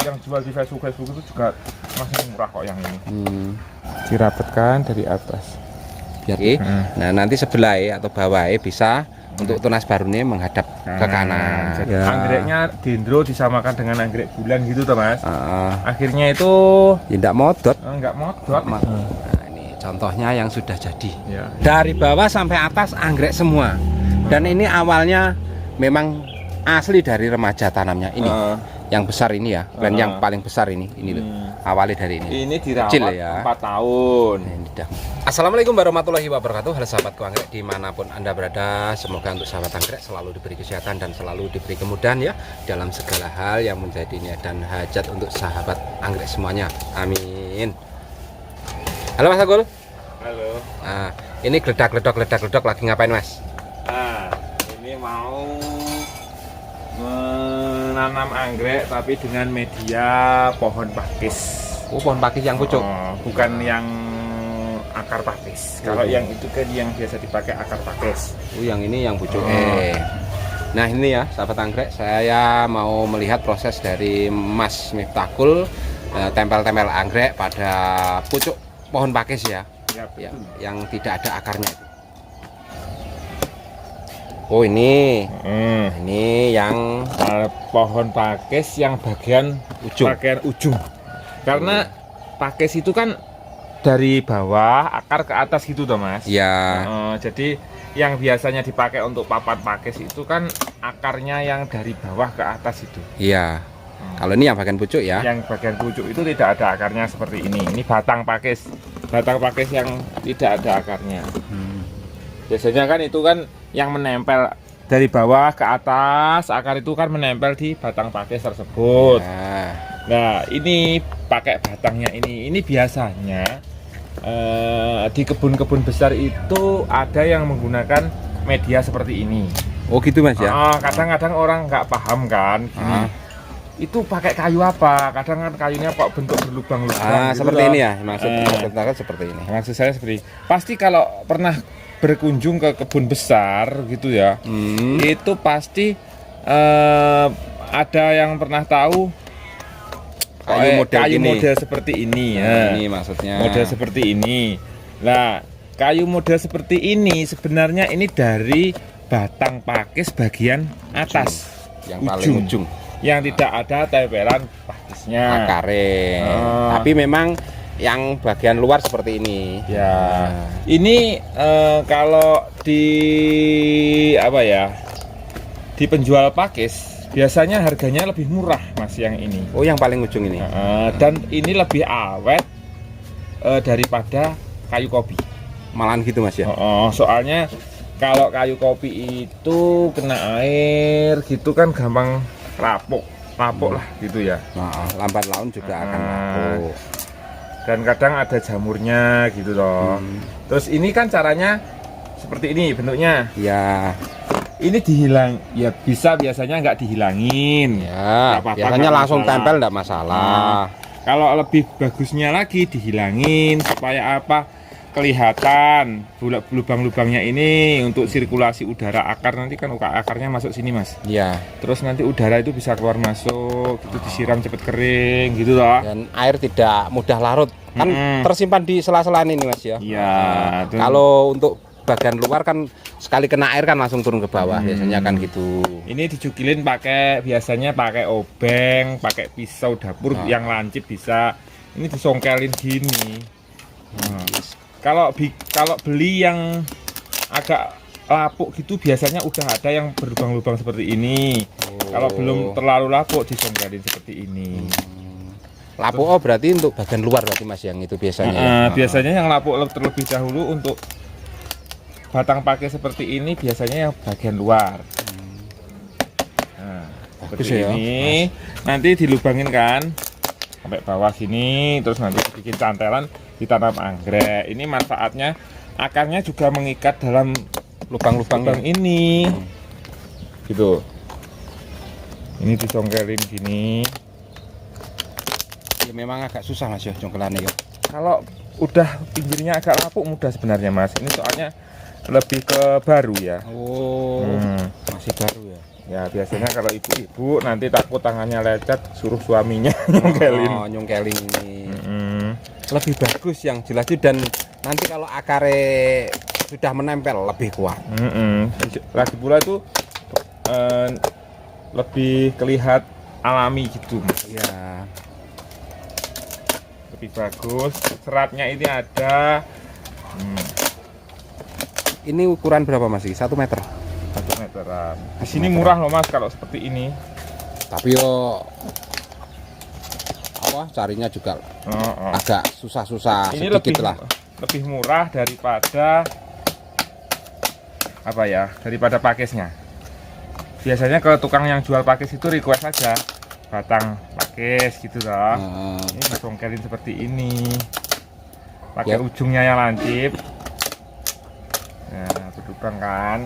yang jual di Facebook itu juga masih murah kok yang ini. Dirapetkan dari atas. Oke. Nah, nanti sebelah atau bawah bisa untuk tunas barunya menghadap ke kanan. Jadi anggreknya dendro disamakan dengan anggrek bulan gitu toh Mas. Akhirnya itu tidak modot. Enggak modot. Nah, ini contohnya yang sudah jadi. Ya. Dari bawah sampai atas anggrek semua. Dan ini awalnya memang asli dari remaja tanamnya ini. Yang besar ini ya, dan yang paling besar ini loh. Awalnya dari ini. Ini dirawat kecil ya. 4 tahun. Ini dah. Assalamualaikum warahmatullahi wabarakatuh. Halo sahabatku anggrek dimanapun Anda berada. Semoga untuk sahabat anggrek selalu diberi kesehatan dan selalu diberi kemudahan ya dalam segala hal yang menjadi niat dan hajat untuk sahabat anggrek semuanya. Amin. Halo Mas Agul. Halo. Nah, ini geledak lagi ngapain Mas? Nah, ini mau menanam anggrek tapi dengan media pohon pakis. Oh, pohon pakis yang pucuk. Bukan yang akar pakis. Kalau yang itu kan yang biasa dipakai akar pakis. Oh, yang ini yang pucuk. Nah, ini ya sahabat anggrek, saya mau melihat proses dari Mas Miftahul tempel-tempel anggrek pada pucuk pohon pakis ya. Ya, yang tidak ada akarnya. Oh, ini. Ini yang pohon pakis yang bagian ujung. Karena pakis itu kan dari bawah akar ke atas gitu toh Mas. Ya. Jadi yang biasanya dipakai untuk papan pakis itu kan akarnya yang dari bawah ke atas itu. Iya. Kalau ini yang bagian pucuk ya. Yang bagian pucuk itu tidak ada akarnya seperti ini. Ini batang pakis. Batang pakis yang tidak ada akarnya. Biasanya kan itu kan yang menempel dari bawah ke atas, akar itu kan menempel di batang pakis tersebut. Ya. Nah, ini pakai batangnya ini. Ini biasanya di kebun-kebun besar itu ada yang menggunakan media seperti ini. Oh, gitu Mas ya. Kadang-kadang orang nggak paham kan. Itu pakai kayu apa? Kadang kan kayunya kok bentuk berlubang-lubang. Gitu seperti loh. ini ya. Maksudnya seperti ini. Maksud saya seperti pasti kalau pernah berkunjung ke kebun besar gitu ya, itu pasti ada yang pernah tahu kayu model seperti ini ya. Ini maksudnya Model seperti ini. Nah, kayu model seperti ini sebenarnya ini dari batang pakis bagian atas, yang paling ujung. Yang tidak ada tempelan pakisnya. Akare. Tapi memang yang bagian luar seperti ini. Ya. Ini kalau di apa ya? Di penjual pakis biasanya harganya lebih murah Mas yang ini. Oh, yang paling ujung ini. Dan ini lebih awet daripada kayu kopi. Malahan gitu Mas ya. Soalnya kalau kayu kopi itu kena air gitu kan gampang lapuk lah gitu ya. Lambat laun juga akan lapuk. Dan kadang ada jamurnya gitu loh. Terus ini kan caranya seperti ini bentuknya. Ya. Ini ya biasanya nggak dihilangin. Ya. Biasanya langsung tempel nggak masalah. Kalau lebih bagusnya lagi dihilangin supaya apa? Kelihatan lubang-lubangnya ini untuk sirkulasi udara akar, nanti kan akarnya masuk sini Mas. Iya. Terus nanti udara itu bisa keluar masuk, itu disiram cepet kering gitu loh. Dan air tidak mudah larut, kan tersimpan di sela-sela ini Mas ya. Iya. Kalau untuk bagian luar kan sekali kena air kan langsung turun ke bawah, biasanya kan gitu. Ini dicukilin biasanya pakai obeng, pakai pisau dapur yang lancip bisa. Ini disongkelin gini. Kalau beli yang agak lapuk gitu biasanya udah ada yang berlubang-lubang seperti ini. Kalau belum terlalu lapuk disongkelin seperti ini. Lapuk berarti untuk bagian luar berarti Mas yang itu biasanya. Biasanya yang lapuk terlebih dahulu untuk batang pakai seperti ini biasanya yang bagian luar. Nah, seperti ini. Nanti dilubangin kan sampai bawah sini, terus nanti bikin cantelan ditanam anggrek. Ini manfaatnya akarnya juga mengikat dalam lubang-lubang ini. Gitu. Ini disongkelin gini. Ya memang agak susah Mas ya jongkelannya ya. Kalau udah pinggirnya agak lapuk mudah sebenarnya Mas. Ini soalnya lebih ke baru ya. Masih baru ya. Ya biasanya kalau ibu-ibu nanti takut tangannya lecet, suruh suaminya nyongkelin. Oh, nyongkelin ini. Mm-mm. Lebih bagus yang jelas itu, dan nanti kalau akare sudah menempel lebih kuat. Lagi pula itu lebih kelihat alami gitu, Mas. Ya. Lebih bagus. Seratnya ini ada. Ini ukuran berapa Mas? 1 meter. 1 meteran. Di sini murah loh Mas kalau seperti ini. Tapi yo apa carinya juga agak susah-susah Ini sedikit lah. lebih murah daripada apa ya? Daripada pakesnya. Biasanya ke tukang yang jual pakes itu request aja batang pakes gitu loh. Ini disongkelin seperti ini. Pakai ujungnya yang lancip. Nah, berlubang kan.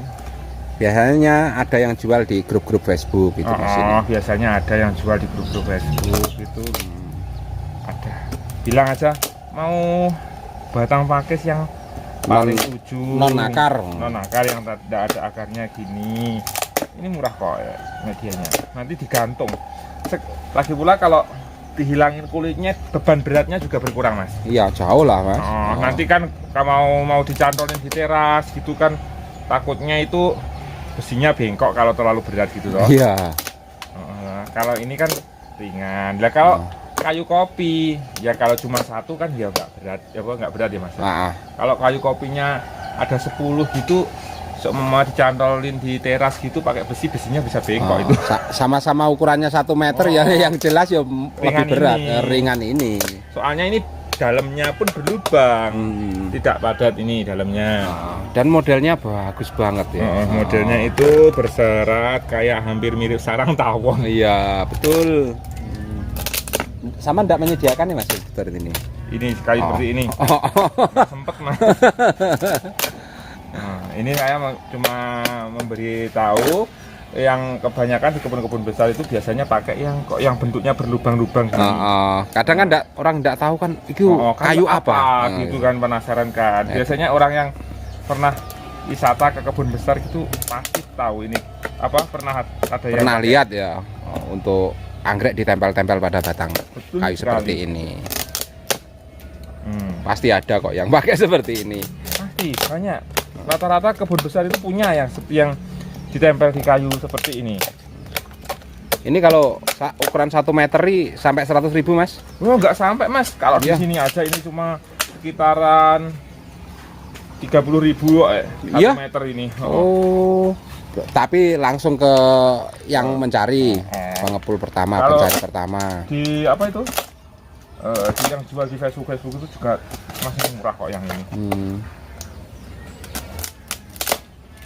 Biasanya ada yang jual di grup-grup Facebook gitu Mas ini. Biasanya ada yang jual di grup-grup Facebook gitu. Ada. Bilang aja mau batang pakis yang paling ujung. Non akar yang tidak ada akarnya gini. Ini murah kok ya, medianya. Nanti digantung. Lagi pula kalau dihilangin kulitnya, beban beratnya juga berkurang Mas. Iya jauh lah Mas. Nanti kan kalau mau dicantolin di teras gitu kan, takutnya itu besinya bengkok kalau terlalu berat gitu loh. Iya. Kalau ini kan ringan. Lah kalau kayu kopi ya kalau cuma 1 kan ya nggak berat ya Mas. Kalau kayu kopinya ada 10 gitu, mau dicantolin di teras gitu pakai besinya bisa bengkok itu. Sama-sama ukurannya 1 meter ya, yang jelas ya lebih berat ringan ini. Soalnya ini dalamnya pun berlubang, tidak padat ini dalamnya. Dan modelnya bagus banget ya. Modelnya itu berserat kayak hampir mirip sarang tawon. Iya betul. Sama enggak menyediakan nih Mas seperti ini? Ini kayu seperti ini. Sempet Mas. Ini saya cuma memberi tahu yang kebanyakan di kebun-kebun besar itu biasanya pakai yang bentuknya berlubang-lubang gini. Kadang kan orang enggak tahu kan itu kayu apa gitu kan, penasaran kan. Biasanya orang yang pernah wisata ke kebun besar itu pasti tahu ini apa, pernah yang lihat ya untuk anggrek ditempel-tempel pada batang kayu seperti ini. Pasti ada kok yang pakai seperti ini. Pasti banyak. Rata-rata kebun besar itu punya yang ditempel di kayu seperti ini. Ini kalau ukuran 1 meter sampai 100.000 Mas? Oh, nggak sampai Mas. Kalau di sini aja ini cuma sekitaran 30.000 1 meter ini. Tapi langsung ke yang mencari pengepul pertama, pencari pertama. Di apa itu? Di yang jual di Facebook itu juga masih murah kok yang ini.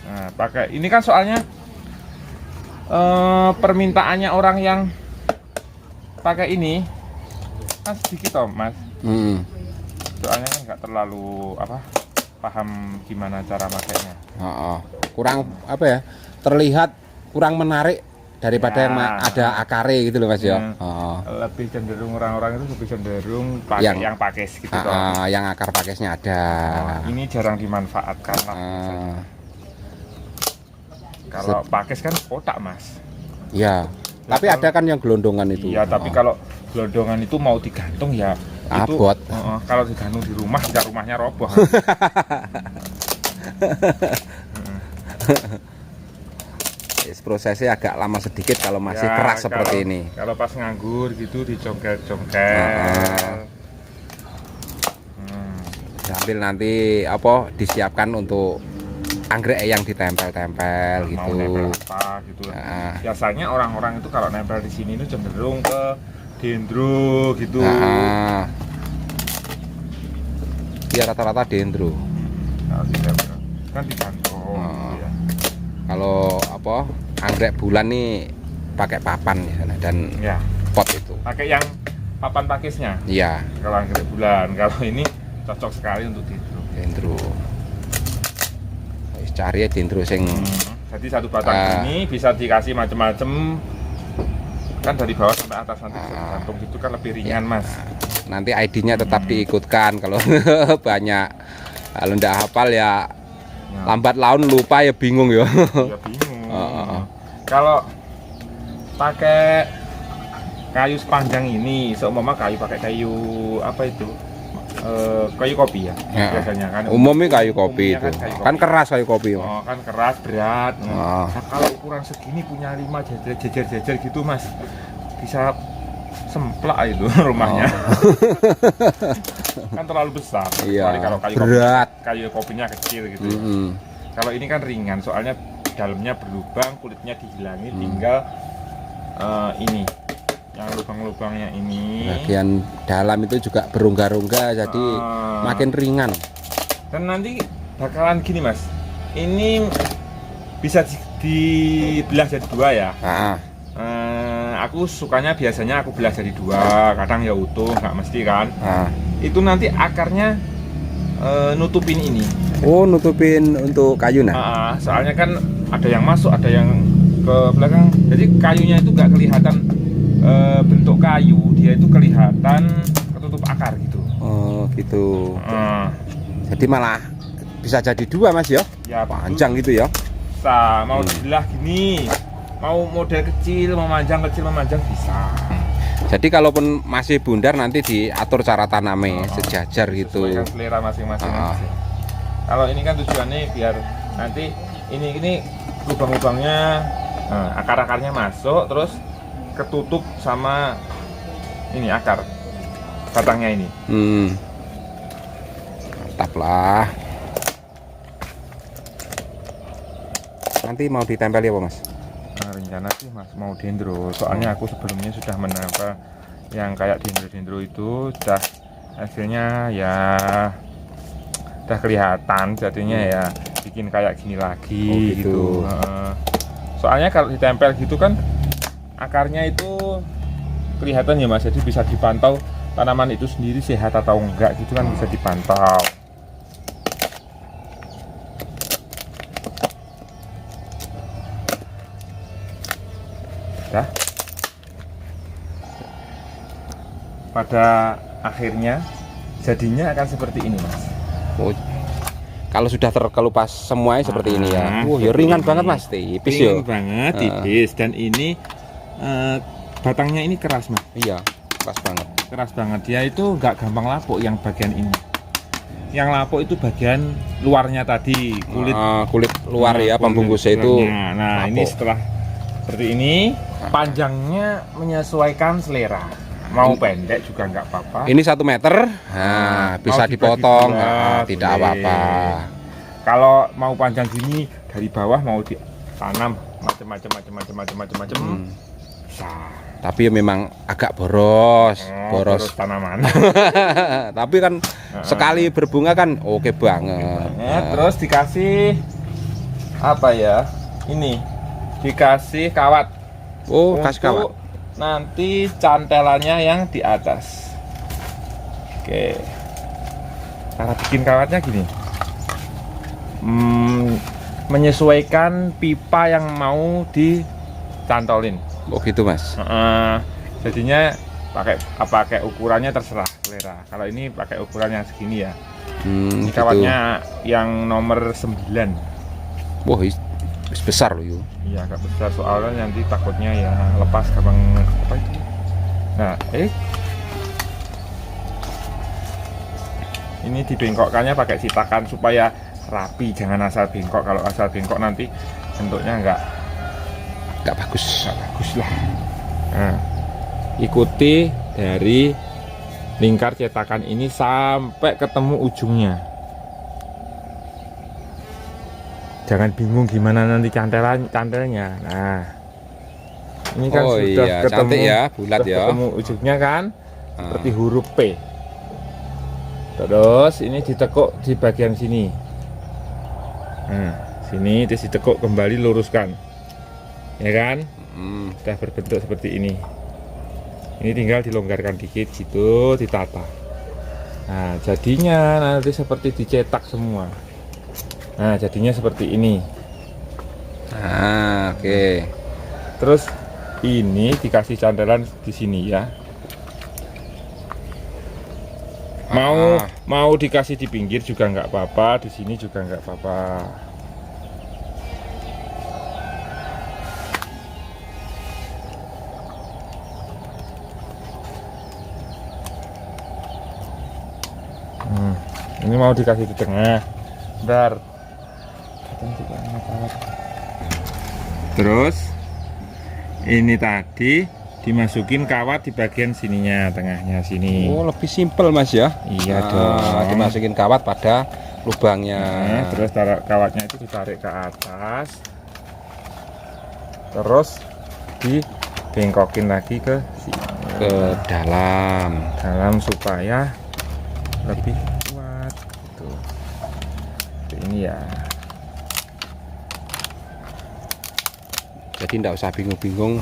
Nah, pakai ini kan soalnya permintaannya orang yang pakai ini kan sedikit toh Mas. Soalnya kan nggak terlalu paham gimana cara makainya. Kurang apa ya, terlihat kurang menarik daripada yang ada akare gitu loh Mas ya. Lebih cenderung orang-orang itu lebih cenderung pakai yang pakes gitu toh. Yang akar pakesnya ada. Ini jarang dimanfaatkan lah. Kalau pakes kan kotak Mas. Iya. Tapi ada kan yang gelondongan itu. Iya, tapi kalau gelondongan itu mau digantung ya abot. Kalau digantung di rumah, ya rumahnya roboh. Prosesnya agak lama sedikit kalau masih keras seperti ini. Kalau pas nganggur gitu dicongkel-congkel. Sambil nanti disiapkan untuk anggrek yang ditempel-tempel gitu. Gitu. Biasanya orang-orang itu kalau nempel di sini itu cenderung ke dendro gitu. Iya rata-rata dendro. Kan digantung. Ya. Kalau anggrek bulan nih pakai papan di sana dan pot itu. Pakai yang papan pakisnya. Iya. Kalau anggrek bulan, kalau ini cocok sekali untuk dendro. Dendro. Cari dendro sing. Jadi satu batang ini bisa dikasih macam-macam. Kan dari bawah sampai atas nanti gantung gitu kan lebih ringan Mas. Nanti ID-nya tetap diikutkan kalau banyak. Kalau ndak hafal ya lambat laun lupa ya bingung ya. Ya bingung. kalau pakai kayu sepanjang ini, seumpama kayu pakai kayu apa itu? Kayu kopi ya, biasanya kan. Umumnya kayu kopi itu. Kan, kayu kopi. Kan keras kayu kopi. Oh, kan keras, berat. Nah, kalau ukuran segini punya 5 jejer-jejer gitu, Mas. Bisa semplak itu rumahnya. Kan terlalu besar. Iya. Kalau kayu berat. Kayu kopinya kecil gitu. Kalau ini kan ringan, soalnya dalamnya berlubang, kulitnya dihilangin, tinggal ini yang lubang-lubangnya ini. Bagian dalam itu juga berongga-rongga, jadi makin ringan. Dan nanti bakalan gini, Mas. Ini bisa dibelah jadi 2 ya. Aku sukanya biasanya aku belah jadi 2, kadang ya utuh, nggak mesti kan. Itu nanti akarnya nutupin ini. Oh, nutupin untuk kayu nah. Soalnya kan ada yang masuk, ada yang ke belakang. Jadi kayunya itu nggak kelihatan bentuk kayu, dia itu kelihatan ketutup akar gitu. Oh, gitu. Jadi malah bisa jadi 2, Mas ya? Ya, panjang gitu ya. Bisa, mau dibelah gini, mau model kecil, mau manjang kecil, mau manjang bisa. Jadi kalaupun masih bundar nanti diatur cara tanamnya sejajar gitu. Sesuaikan selera masing-masing. Kalau ini kan tujuannya biar nanti ini lubang-lubangnya, akar-akarnya masuk, terus ketutup sama ini akar batangnya ini. Mantap lah. Nanti mau ditempel ya, Mas? Nah, rencana sih Mas mau dendro, soalnya aku sebelumnya sudah menempel yang kayak dendro-dendro itu, sudah hasilnya ya udah kelihatan, jadinya ya bikin kayak gini lagi gitu. Soalnya kalau ditempel gitu kan akarnya itu kelihatan ya Mas, jadi bisa dipantau tanaman itu sendiri sehat atau enggak gitu kan, bisa dipantau. Dah. Pada akhirnya jadinya akan seperti ini Mas. Oh, kalau sudah terkelupas semuanya seperti ini ya. Ya ringan banget Mas, tipis ya. Ringan banget, tipis, dan ini batangnya ini keras Mas. Iya, keras banget. Keras banget, dia itu nggak gampang lapuk yang bagian ini. Yang lapuk itu bagian luarnya tadi, kulit luar ya, pembungkusnya itu. Nah, lapuk. Ini setelah seperti ini, panjangnya menyesuaikan selera. Mau pendek juga nggak apa-apa. Ini 1 meter, bisa dipotong, tidak apa-apa. Kalau mau panjang gini dari bawah mau ditanam macam-macam, bisa. Tapi memang agak boros tanaman. Tapi kan sekali berbunga kan oke banget. Terus dikasih apa ya? Ini dikasih kawat. Oh, kasih kawat. Nanti cantelannya yang di atas. Oke. Cara bikin kawatnya gini. Menyesuaikan pipa yang mau dicantolin. Oh gitu Mas. Jadinya pakai ukurannya terserah selera. Kalau ini pakai ukuran yang segini ya. Ini gitu. Kawatnya yang nomor 9. Wah, besar loh yuk. Iya, agak besar, soalnya nanti takutnya ya lepas gampang apa itu. Nah, ini dibengkokkannya pakai citakan supaya rapi, jangan asal bengkok. Kalau asal bengkok nanti bentuknya nggak bagus lah. Nah, ikuti dari lingkar cetakan ini sampai ketemu ujungnya. Jangan bingung gimana nanti cantelnya. Nah, ini kan sudah ketemu ya, bulat ya. Ketemu ujungnya kan, seperti huruf P. Terus ini ditekuk di bagian sini. Nah, sini terus ditekuk kembali, luruskan. Ya kan? Sudah berbentuk seperti ini. Ini tinggal dilonggarkan dikit gitu, ditata. Nah, jadinya nanti seperti dicetak semua. Nah, jadinya seperti ini. Oke. Terus ini dikasih cantelan di sini ya. Mau dikasih di pinggir juga nggak apa-apa, di sini juga nggak apa-apa. Ini mau dikasih di tengah. Bentar. Terus ini tadi dimasukin kawat di bagian sininya, tengahnya sini. Oh, lebih simpel Mas ya. Iya dong. Dimasukin kawat pada lubangnya. Nah, terus kawatnya itu ditarik ke atas. Terus dibengkokin lagi ke sini. Ke dalam Supaya lebih kuat gitu. Ini ya. Jadi tidak usah bingung-bingung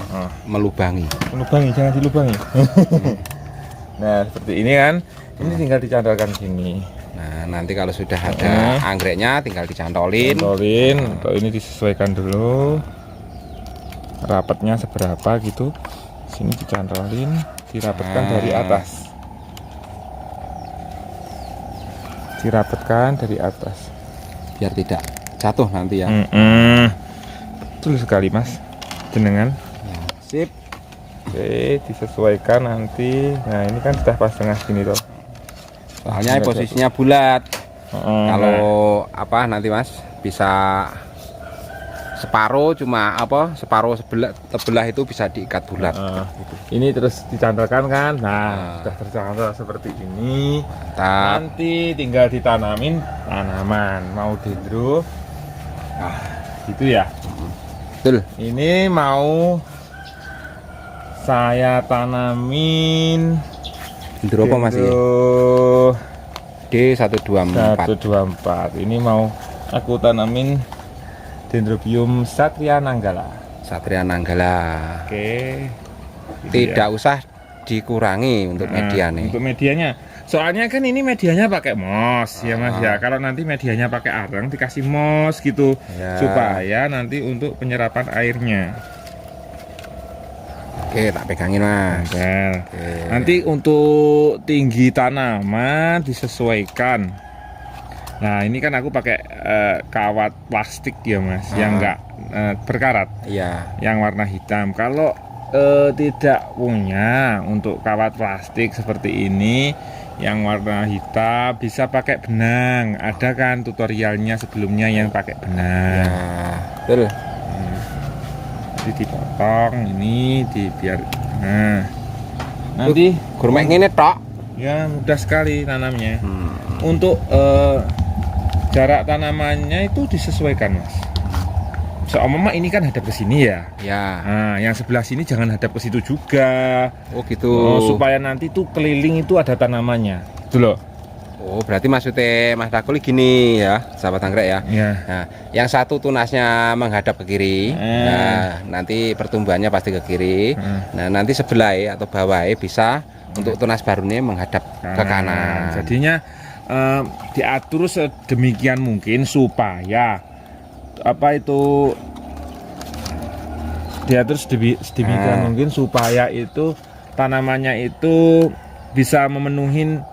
melubangi. Jangan dilubangi. Nah, seperti ini kan. Ini tinggal dicandalkan sini. Nah, nanti kalau sudah ada anggreknya tinggal dicantolin. Kalau ini disesuaikan dulu. Rapatnya seberapa gitu. Sini dicantolin, dirapatkan dari atas. Biar tidak jatuh nanti ya. Betul sekali Mas. Jenengan. Ya, sip. Oke, disesuaikan nanti. Nah, ini kan sudah pas tengah sini toh. Soalnya posisinya bulat. Kalau apa nanti Mas bisa separuh sebelah itu bisa diikat bulat. Gitu. Ini terus dicantolkan kan. Nah, sudah tercantol seperti ini. Mantap. Nanti tinggal ditanamin tanaman. Mau dendro. Nah, gitu ya. Betul. Ini mau saya tanamin Dendro apa Mas? D124. 124. Ini mau aku tanamin Dendrobium Satria Nanggala. Oke. Tidak usah dikurangi untuk medianya. Untuk medianya. Soalnya kan ini medianya pakai mos ya Mas ya. Kalau nanti medianya pakai arang dikasih mos gitu Ya. supaya nanti untuk penyerapan airnya. Oke, tak pegangin Mas. Nah, Oke. nanti untuk tinggi tanaman disesuaikan. Nah, ini kan aku pakai kawat plastik ya Mas, yang enggak berkarat, Iya. yang warna hitam. Kalau tidak punya untuk kawat plastik seperti ini yang warna hitam, bisa pakai benang. Ada kan tutorialnya sebelumnya yang pakai benang. Ya, betul. Jadi dipotong ini biar nanti Gurmek ngene tok. ya mudah sekali tanamnya. Untuk jarak tanamannya itu disesuaikan Mas. Seumpama ini kan hadap ke sini ya. Ya. Nah, yang sebelah sini jangan hadap ke situ juga. Oh gitu. Supaya nanti tuh keliling itu ada tanamannya. Itu loh. Oh, berarti maksudnya Mas Dakul gini ya, sahabat anggrek ya. Ya. Nah, yang satu tunasnya menghadap ke kiri. Nah, nanti pertumbuhannya pasti ke kiri. Nah, nanti sebelah atau bawah bisa untuk tunas barunya menghadap ke kanan. Jadinya diatur sedemikian mungkin supaya diatur sedemikian mungkin supaya itu tanamannya itu bisa memenuhin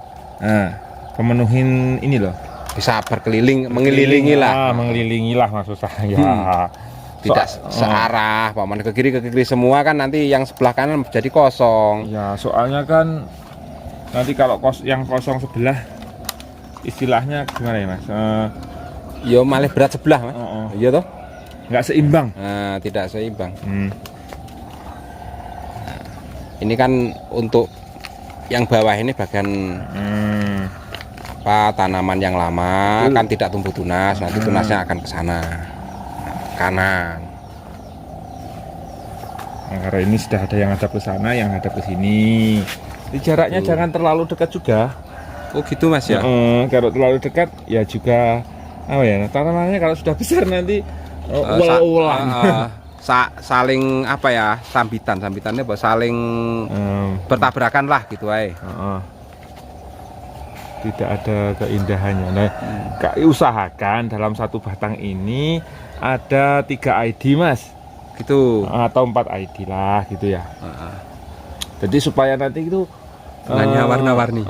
ini loh, Bisa berkeliling, mengelilingi lah. Mengelilingi lah maksud saya. Tidak searah, paman ke kiri semua kan nanti yang sebelah kanan jadi kosong. Ya, soalnya kan nanti kalau yang kosong sebelah istilahnya gimana ya Mas? Ya malah berat sebelah Mas. Iya toh? Nggak seimbang. Nah, tidak seimbang. Nah, ini kan untuk yang bawah ini bagian tanaman yang lama kan tidak tumbuh tunas, nanti tunasnya akan ke sana kanan. Nah, karena ini sudah ada yang hadap ke sana, yang hadap ke sini. Jadi jaraknya jangan terlalu dekat juga. Oh gitu Mas ya. Kalau terlalu dekat ya juga tanamannya kalau sudah besar nanti saling sambitannya saling bertabrakan lah gitu tidak ada keindahannya. Nah, usahakan dalam satu batang ini ada 3 ID Mas gitu atau 4 ID lah gitu ya. Jadi supaya nanti itu tengahnya warna-warni.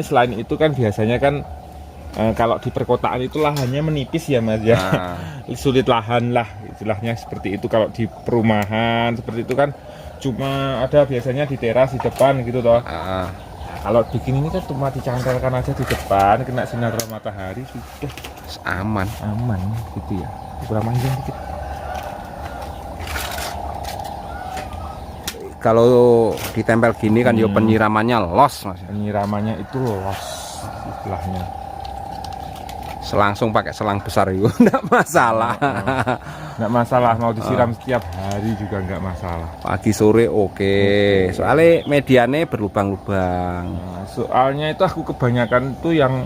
Selain itu kan biasanya kan kalau di perkotaan itu lahannya menipis ya Mas ya. Sulit lahan lah istilahnya seperti itu. Kalau di perumahan seperti itu kan cuma ada biasanya di teras di depan gitu toh. Kalau bikin ini kan cuma dicangkelkan aja di depan, kena sinar matahari sudah Aman. aman gitu ya. Kurang panjang dikit. Kalau ditempel gini kan yo penyiramannya los Mas. Penyiramannya itu los istilahnya. Langsung pakai selang besar itu enggak masalah. Nggak masalah mau disiram setiap hari juga nggak masalah. Pagi sore oke. Soalnya mediane berlubang-lubang. Nah, soalnya itu aku kebanyakan tuh yang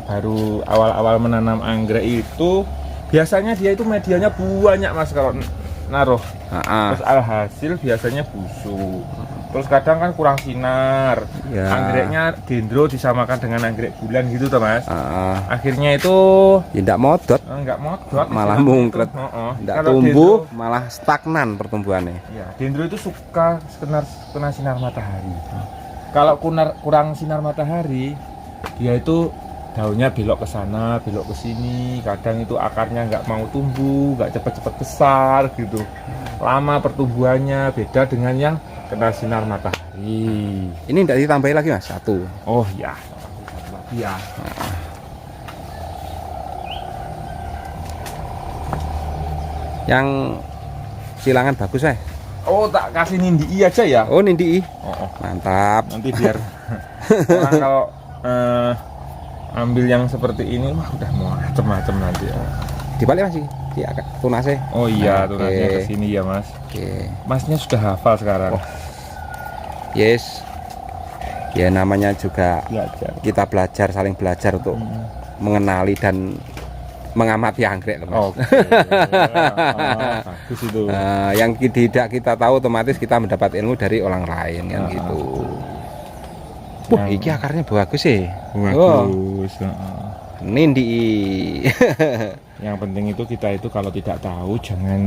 baru awal-awal menanam anggrek itu biasanya dia itu medianya banyak Mas kalau naruh. Terus alhasil biasanya busuk. Terus kadang kan kurang sinar. Ya. Anggreknya dendro disamakan dengan anggrek bulan gitu toh Mas. Akhirnya itu Tidak modot, enggak modot, malah istilahnya mungkret. itu. Tidak Kalau tumbuh, dendro, malah stagnan pertumbuhannya. ya, dendro itu suka kena sinar matahari. Kalau kurang sinar matahari, dia itu daunnya belok ke sana, belok ke sini. Kadang itu akarnya nggak mau tumbuh, nggak cepet-cepet besar gitu. Lama pertumbuhannya, beda dengan yang kena sinar matahari. Ini tidak ditambahi lagi Mas, satu. Oh ya, satu lagi ya. Yang silangan bagus Oh, tak kasih nindi aja ya. Oh nindi. Oh. Mantap. Nanti biar orang kalau ambil yang seperti ini, wah udah macem-macem nanti ya. Dibalik masih di akar tunasnya. Oh iya, Oke. tunasnya ke sini ya Mas. Oke. Masnya sudah hafal sekarang. Oh. Yes. Ya namanya juga Belajar. kita belajar, saling belajar untuk mengenali dan mengamati anggrek loh, Mas. Oke. Bagus itu. Yang tidak kita tahu otomatis kita mendapat ilmu dari orang lain kan gitu. Wah, iki akarnya bagus sih. Bagus. Nindi. Yang penting itu kita itu kalau tidak tahu jangan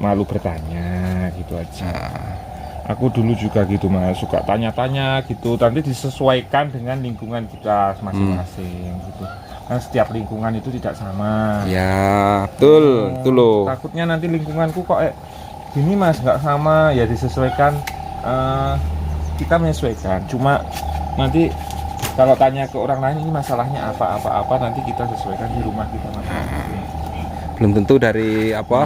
malu bertanya gitu aja. Aku dulu juga gitu Mas, suka tanya-tanya gitu, nanti disesuaikan dengan lingkungan kita masing-masing gitu. Kan setiap lingkungan itu tidak sama. Ya, betul, betul loh. Takutnya nanti lingkunganku kok gini Mas, nggak sama, ya disesuaikan. Kita menyesuaikan. Cuma nanti kalau tanya ke orang lain ini masalahnya apa nanti kita sesuaikan di rumah kita masing-masing. Belum tentu dari apa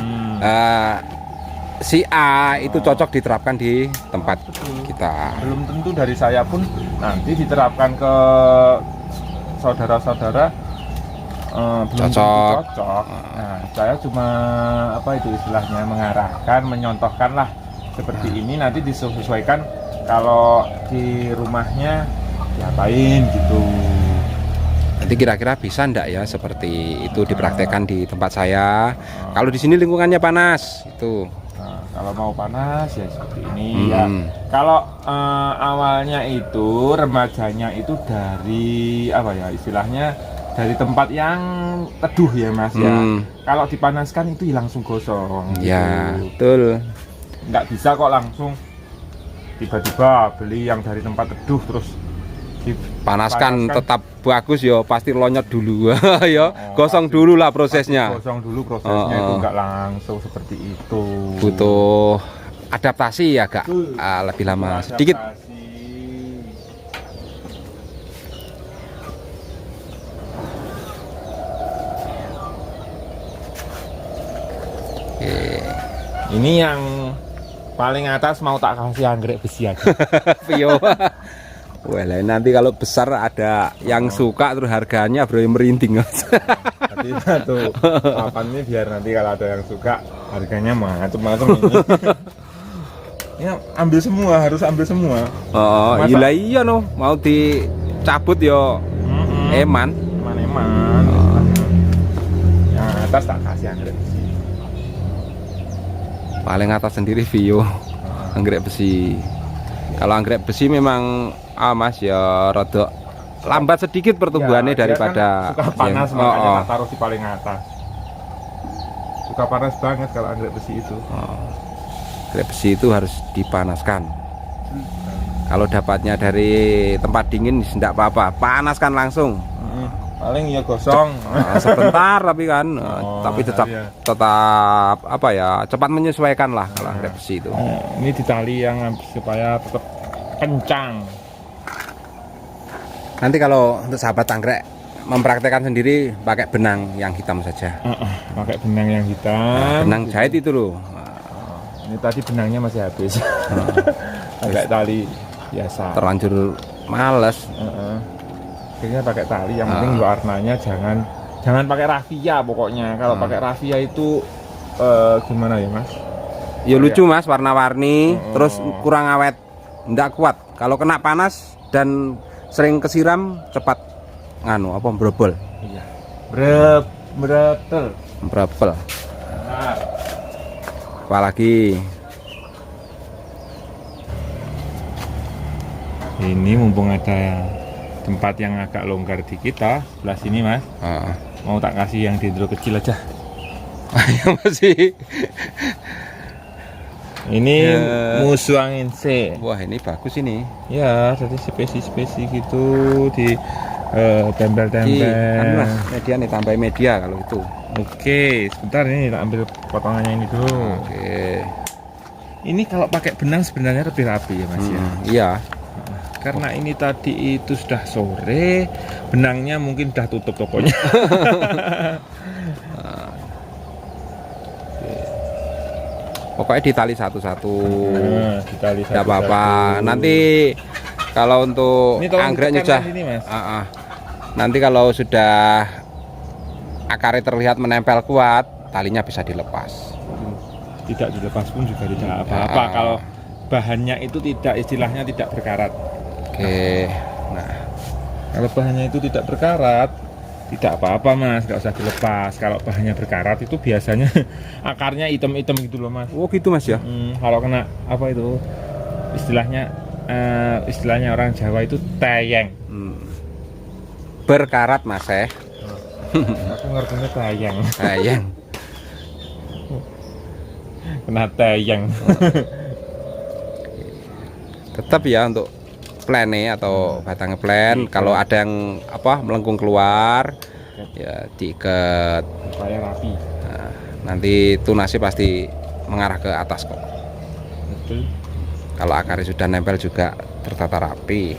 si A itu cocok diterapkan di tempat kita. Belum tentu dari saya pun nanti diterapkan ke saudara-saudara belum tentu cocok. Nah, saya cuma apa itu istilahnya mengarahkan, menyontohkan lah seperti ini, nanti disesuaikan kalau di rumahnya diapain gitu. Nanti kira-kira bisa ndak ya seperti itu dipraktekkan di tempat saya. Kalau di sini lingkungannya panas itu. Nah, kalau mau panas ya seperti ini ya. Kalau awalnya itu remajanya itu dari apa ya istilahnya dari tempat yang teduh ya Mas ya. Kalau dipanaskan itu langsung gosong. Ya, gitu. betul. Nggak bisa kok langsung tiba-tiba beli yang dari tempat teduh terus panaskan tetap bagus ya, pasti lonyot dulu ya. Gosong dulu lah prosesnya. Gosong dulu prosesnya itu nggak langsung seperti itu. Butuh adaptasi agak lebih lama sedikit. Ini yang paling atas mau tak kasih anggrek besi aja. Vio. Wah, nanti kalau besar ada yang suka terus harganya bro merinding. Tapi tuh papan ini biar nanti kalau ada yang suka harganya macam-macam ini. Ya ambil semua, harus ambil semua. Oh, iya no, mau dicabut yo. Eman. Yang atas tak kasih anggrek besi. Paling atas sendiri Vio. Anggrek besi. Kalau anggrek besi memang Mas ya rada lambat sedikit pertumbuhannya ya, daripada kan suka panas makanya tak taruh di paling atas. Suka panas banget kalau anggrek besi itu. Anggrek besi itu harus dipanaskan. Kalau dapatnya dari tempat dingin tidak apa-apa, panaskan langsung. Paling ya gosong. Sebentar tapi kan tapi tetap iya. tetap apa ya cepat menyesuaikan lah kalau anggrek besi itu. Ini di tali yang supaya tetap kencang. Nanti kalau untuk sahabat anggrek mempraktekkan sendiri pakai benang yang hitam saja. Pakai benang yang hitam. Nah, benang jahit itu loh. Ini tadi benangnya masih habis. Pakai tali biasa. Terlanjur males. Akhirnya pakai tali, yang penting warnanya jangan pakai raffia pokoknya. Kalau pakai raffia itu gimana ya Mas? Ya lucu Mas, warna-warni, terus kurang awet, ndak kuat. Kalau kena panas dan sering kesiram cepat berobol. Iya. Bretel. Berobol. Nah. Apalagi ini mumpung ada tempat yang agak longgar di kita sebelah sini Mas. Mau tak kasih yang dendro kecil aja. yang masih ini ya. musuh angin C. Wah ini bagus ini ya, jadi spesi-spesi gitu di tempel-tempel media nih, tambah media kalau itu. Oke, sebentar ini tak ambil potongannya ini dulu. Oke, ini kalau pakai benang sebenarnya lebih rapi ya Mas ya. Iya, karena ini tadi itu sudah sore, benangnya mungkin sudah tutup tokonya. pokoknya ditali satu-satu. Ditali tidak apa-apa. Nanti kalau untuk anggreknya sudah nanti kalau sudah akarnya terlihat menempel kuat, talinya bisa dilepas. Tidak dilepas pun juga tidak apa-apa kalau bahannya itu istilahnya tidak berkarat. Oke. Nah, kalau bahannya itu tidak berkarat, tidak apa-apa Mas, nggak usah dilepas. Kalau bahannya berkarat itu biasanya akarnya hitam-hitam gitu loh Mas. Oh gitu Mas ya. Kalau kena apa itu istilahnya orang Jawa itu teyeng. Berkarat Mas Aku ngertinya teyeng. Teyeng. Kena teyeng. Tetap ya untuk plane atau batangnya plan, kalau ada yang melengkung keluar ya diikat supaya rapi. Nah, nanti tunasnya pasti mengarah ke atas kok. Betul. Kalau akarnya sudah nempel juga tertata rapi.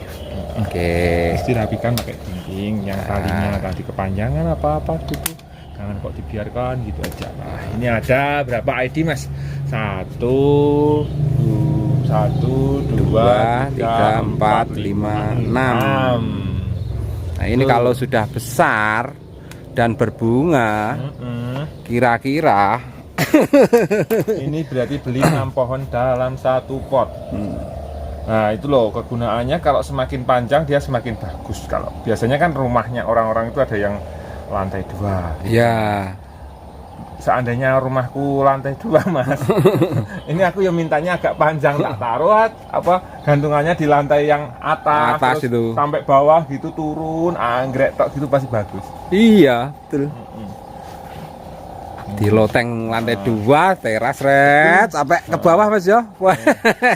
Oke. Terus dirapikan pakai gunting yang talinya tadi kepanjangan apa gitu. Jangan kok dibiarkan gitu aja. Nah, ini ada berapa ID Mas? 1 2 3 4 5 6. Nah ini kalau sudah besar dan berbunga, kira-kira ini berarti beli 6 pohon dalam 1 pot. Nah itu loh kegunaannya, kalau semakin panjang dia semakin bagus. Kalau biasanya kan rumahnya orang-orang itu ada yang lantai 2. Ya. Seandainya rumahku lantai 2 Mas, ini aku yang mintanya agak panjang, tak taruh gantungannya di lantai yang atas terus itu sampai bawah gitu, turun anggrek tok gitu pasti bagus. Iya betul. Di loteng lantai 2 teras sampai ke bawah Mas ya. Wah,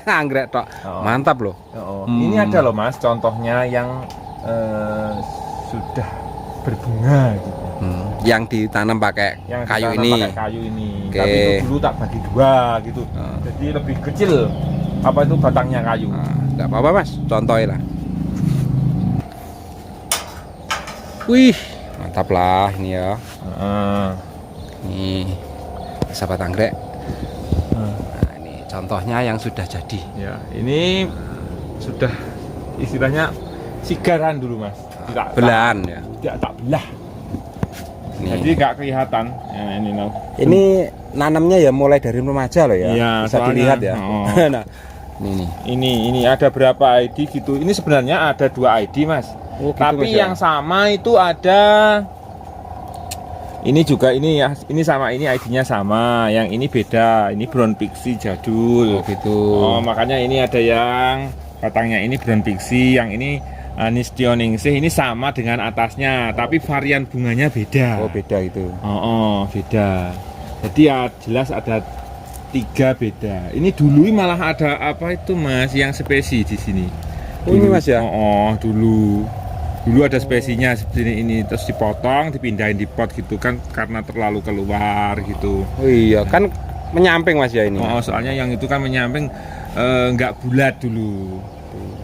anggrek tok. Mantap loh. Ini ada loh Mas contohnya yang sudah berbunga gitu. Yang ditanam pakai kayu ini. Okay. Tapi itu dulu tak bagi 2 gitu. Jadi lebih kecil itu batangnya kayu. Enggak apa-apa Mas, contohnya lah. Wih, mantap lah ini ya. Nih sahabat anggrek. Nah, ini contohnya yang sudah jadi. Ya, ini sudah istilahnya sigaran dulu Mas. Belahan ya. Tidak tak belah. Jadi nggak kelihatan. Ya, ini nanamnya ya mulai dari remaja loh ya. Iya, bisa soalnya, dilihat ya. Nah, ini ada berapa ID gitu. Ini sebenarnya ada 2 ID Mas. Gitu, tapi Mas, yang sama itu ada. Ini juga ini ya. Ini sama, ini ID-nya sama. Yang ini beda. Ini brown pixie jadul. Oh gitu. Oh makanya ini ada yang batangnya ini brown pixie. Yang ini Anis Tioningse, ini sama dengan atasnya, tapi varian bunganya beda. Oh beda itu. Beda. Jadi ya jelas ada 3 beda. Ini dulu malah ada apa itu Mas, yang spesi di sini. Ini Mas ya? Dulu ada spesinya seperti ini, terus dipotong, dipindahin di pot gitu kan, karena terlalu keluar gitu. Oh iya, kan menyamping Mas ya ini. Soalnya yang itu kan menyamping nggak bulat dulu. gitu.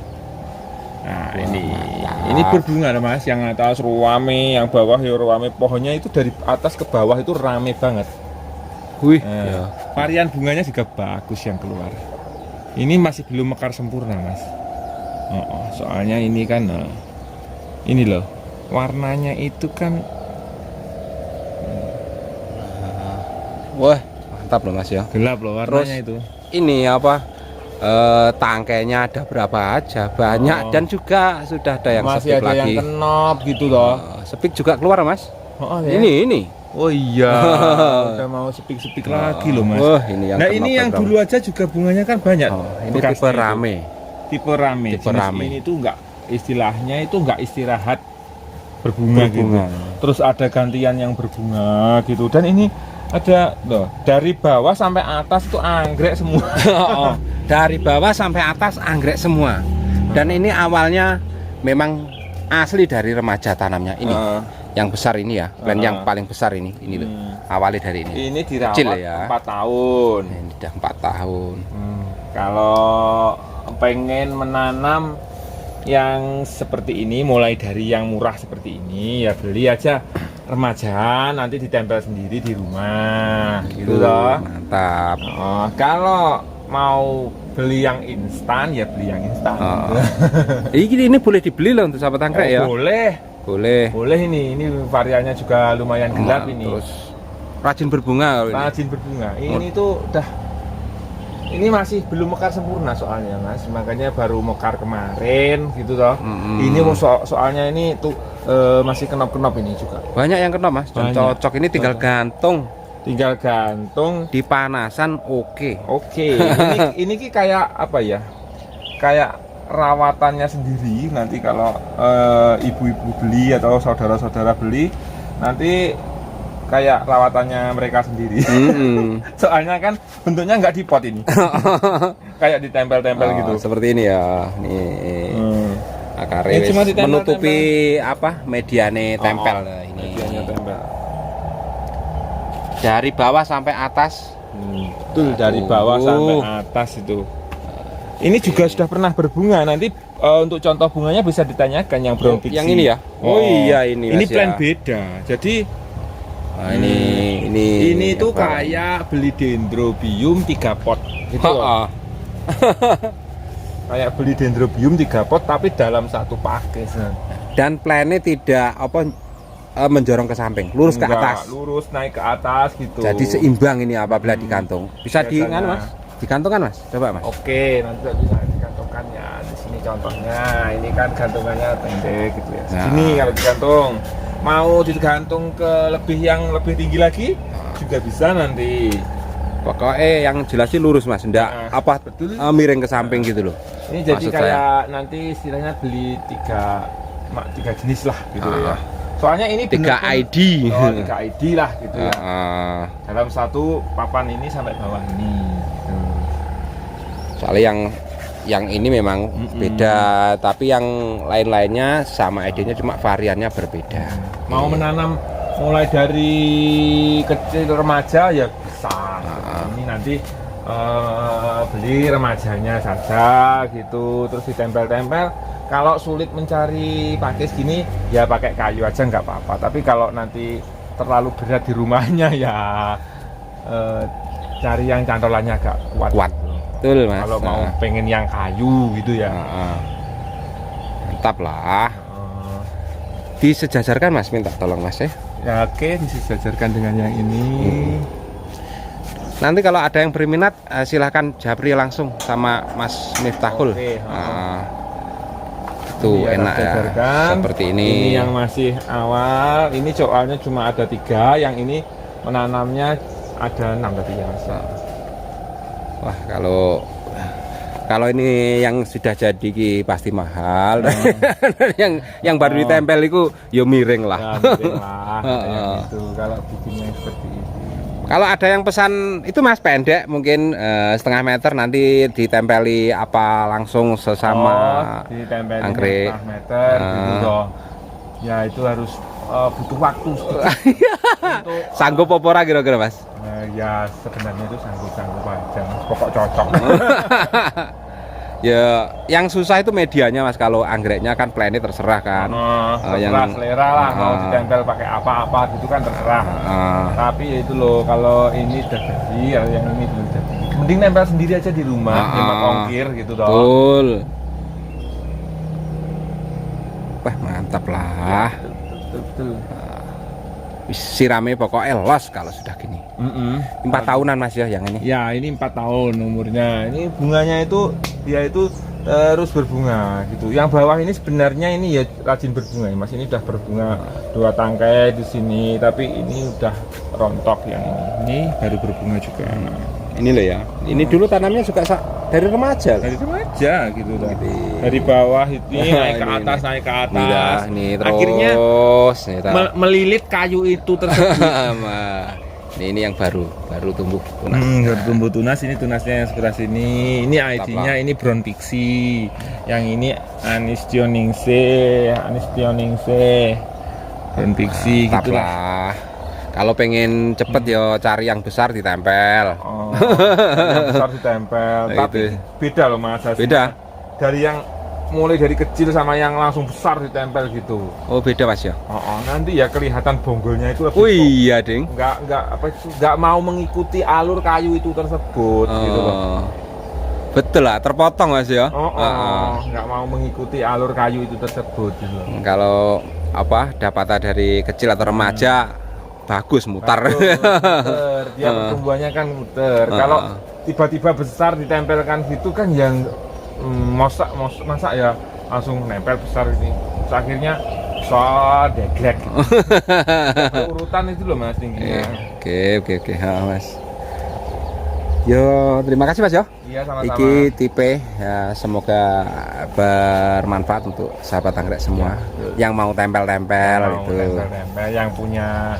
Nah, Wah, ini mantap. ini berbunga loh, Mas. Yang atas ruame, yang bawah ya ruame. Pohonnya itu dari atas ke bawah itu rame banget. Wih, Nah, ya. varian bunganya juga bagus yang keluar. Ini masih belum mekar sempurna, Mas. Soalnya ini kan ini loh, warnanya itu kan Wah, mantap loh Mas ya. gelap loh warnanya itu. Ini apa? Tangkainya ada berapa aja? Banyak dan juga sudah ada yang Masih sepik ada lagi. yang kenop gitu loh. Sepik juga keluar Mas. Ya. Ini. Oh iya, udah mau sepik-sepik lagi loh, Mas. Wah, ini yang Nah, kenop ini yang berapa? dulu aja juga bunganya kan banyak. Ini bekasnya tipe itu. rame. Tipe rame. Tipe Jenis rame. ini tuh enggak, istilahnya itu enggak istirahat berbunga, gitu. Terus ada gantian yang berbunga gitu. Dan ini ada loh, dari bawah sampai atas itu anggrek semua. Dari bawah sampai atas anggrek semua. Dan ini awalnya memang asli dari remaja tanamnya ini. Yang besar ini ya, plan yang paling besar ini loh. Awalnya dari ini. Ini dirawat Kecil ya. 4 tahun. Ini udah 4 tahun. Kalau pengen menanam yang seperti ini, mulai dari yang murah seperti ini, ya beli aja remaja, nanti ditempel sendiri di rumah, gitu loh. Mantap. Kalau mau beli yang instan, ya beli yang instan. Ini boleh dibeli loh untuk sahabat anggrek ya. Boleh ini variannya juga lumayan gelap ini. Terus rajin berbunga kalau ini. Rajin berbunga. Ini tuh udah, ini masih belum mekar sempurna soalnya, Mas. Makanya baru mekar kemarin gitu toh. Ini soalnya ini tuh masih kenop-kenop ini juga. Banyak yang kena Mas, dan Banyak. cocok ini tinggal gantung. Tinggal gantung. Dipanasan oke. Ini ki kayak apa ya? Kayak rawatannya sendiri. Nanti kalau ibu-ibu beli atau saudara-saudara beli, nanti kayak rawatannya mereka sendiri. Soalnya kan bentuknya nggak di pot ini. Kayak ditempel-tempel gitu. Seperti ini ya. Nih. Akarnya Ini cuma ditempel-tempel. menutupi apa? Mediane tempel nah, ini. Medianya tempel. Dari bawah sampai atas. Betul, dari bawah sampai atas itu. Ini juga sudah pernah berbunga. Nanti untuk contoh bunganya bisa ditanyakan yang brown pixie. Yang ini ya? Oh iya ini. Ini Mas, plan ya. beda. Jadi ini tuh kayak beli dendrobium 3 pot gitu loh. Kayak beli dendrobium 3 pot tapi dalam satu paket. Dan plannya tidak apa menjorong ke samping, lurus ke atas. Lurus naik ke atas gitu. Jadi seimbang ini apabila digantung. Bisa di Biasanya. Mas? Digantungkan Mas? Coba Mas. Oke, nanti bisa digantungkan ya. Di sini contohnya, ini kan gantungannya pendek gitu ya. Segini kalau digantung. Mau digantung ke yang lebih tinggi lagi juga bisa nanti. Pokoknya yang jelas sih lurus Mas, enggak apa betul. Miring ke samping gitu loh. Ini jadi Maksud kayak nanti istilahnya beli tiga jenis lah gitu ya. Soalnya ini 3 bener-bener- ID. 3 ID lah gitu ya. Dalam satu papan ini sampai bawah ini. Gitu. Soalnya yang ini memang beda, tapi yang lain-lainnya sama ID-nya cuma variannya berbeda. Mau menanam mulai dari kecil remaja ya bisa. Ini nanti beli remajanya saja gitu, terus ditempel-tempel. Kalau sulit mencari pakis gini ya pakai kayu aja nggak apa-apa. Tapi kalau nanti terlalu berat di rumahnya ya cari yang cantolannya agak kuat. Gitu. Betul Mas. Kalau mau pengen yang kayu gitu ya. Mantap lah. Disejajarkan Mas, minta tolong Mas ya. Ya oke, disejajarkan dengan yang ini. Nanti kalau ada yang berminat silahkan japri langsung sama Mas Miftahul. Oke, Tuh Ini enak ya, disejajarkan. seperti ini. Ini yang masih awal. Ini soalnya cuma ada 3. Yang ini menanamnya ada 6 tadi ya Mas. Wah kalau ini yang sudah jadi ki pasti mahal. yang baru ditempel itu ya miring lah. Ya, miring lah. Kayak gitu. Kalau bikinnya seperti ini. Kalau ada yang pesan itu Mas pendek mungkin setengah meter nanti ditempeli apa langsung sesama ditempelin anggrek. setengah meter gitu loh. Ya itu harus butuh waktu untuk sanggup apa ora kira-kira Mas? ya sebenarnya itu sanggup aja Mas. Pokok cocok. Ya, yang susah itu medianya Mas. Kalau anggreknya kan plannya terserah kan. Terserah selera lah, mau ditempel pakai apa-apa gitu kan terserah. Tapi ya itu loh, kalau ini udah jadi, yang ini belum jadi. Mending nempel sendiri aja di rumah, hemat ongkir gitu dong. Betul. Wah, mantap lah. Betul. Siramnya pokoknya los kalau sudah gini. 4 tahunan Mas ya yang ini. Ya, ini 4 tahun umurnya. Ini bunganya itu dia itu terus berbunga gitu. Yang bawah ini sebenarnya ini ya rajin berbunga ya, Mas. Ini udah berbunga 2 tangkai di sini, tapi ini udah rontok yang ini. Ini baru berbunga juga. Ini loh ya. Ini dulu tanamnya juga dari remaja. Dari remaja gitu loh. Dari bawah ini naik ke atas, naik ke atas. Nih, terus. Akhirnya melilit kayu itu tersebut. Ini yang baru tumbuh tunas. Baru tumbuh tunas. Ini tunasnya yang sebelah sini. Ini ID-nya ini brown pixie. Yang ini Anistioningse. Brown pixie gitu lah. Kalau pengen cepet ya cari yang besar ditempel. Yang besar ditempel. Tapi beda loh Mas. Beda. Dari yang mulai dari kecil sama yang langsung besar ditempel gitu. Oh beda Mas ya. Nanti ya kelihatan bonggolnya itu lebih. Oh iya ding. Nggak mau mengikuti alur kayu itu tersebut gitu loh. Betul lah, terpotong Mas ya. Nggak mau mengikuti alur kayu itu tersebut gitu loh. Kalau dapatan dari kecil atau remaja bagus mutar. Dia pertumbuhannya kan muter. Kalau tiba-tiba besar ditempelkan gitu kan yang masa ya langsung nempel besar ini. Terus akhirnya deglek. Urutan itu loh Mas tingginya. Oke, Mas. Yo, terima kasih Mas yo. Iya, sama-sama. Iki tipe ya, semoga bermanfaat untuk sahabat anggrek semua yang mau tempel-tempel gitu. Tempel-tempel yang punya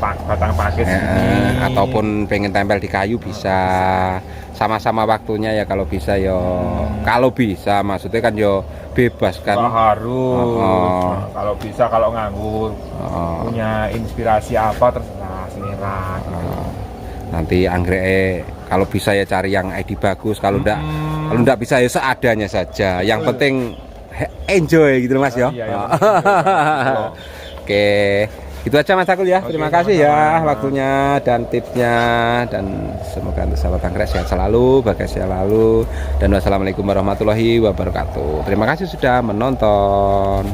batang pakis ini ataupun pengen tempel di kayu bisa. Sama-sama waktunya ya kalau bisa yo. Kalau bisa maksudnya kan yo bebas kan. Harus. Kalau bisa, kalau nganggur punya inspirasi apa terserah selera gitu. Nanti anggrek kalau bisa ya cari yang ID bagus, kalau enggak bisa ya seadanya saja. Yang penting enjoy gitu Mas ya. Oke. Itu aja Mas Akul ya. Terima kasih ya waktunya dan tipsnya, dan semoga untuk sahabat anggrek sehat selalu, bahagia selalu, dan wassalamualaikum warahmatullahi wabarakatuh. Terima kasih sudah menonton.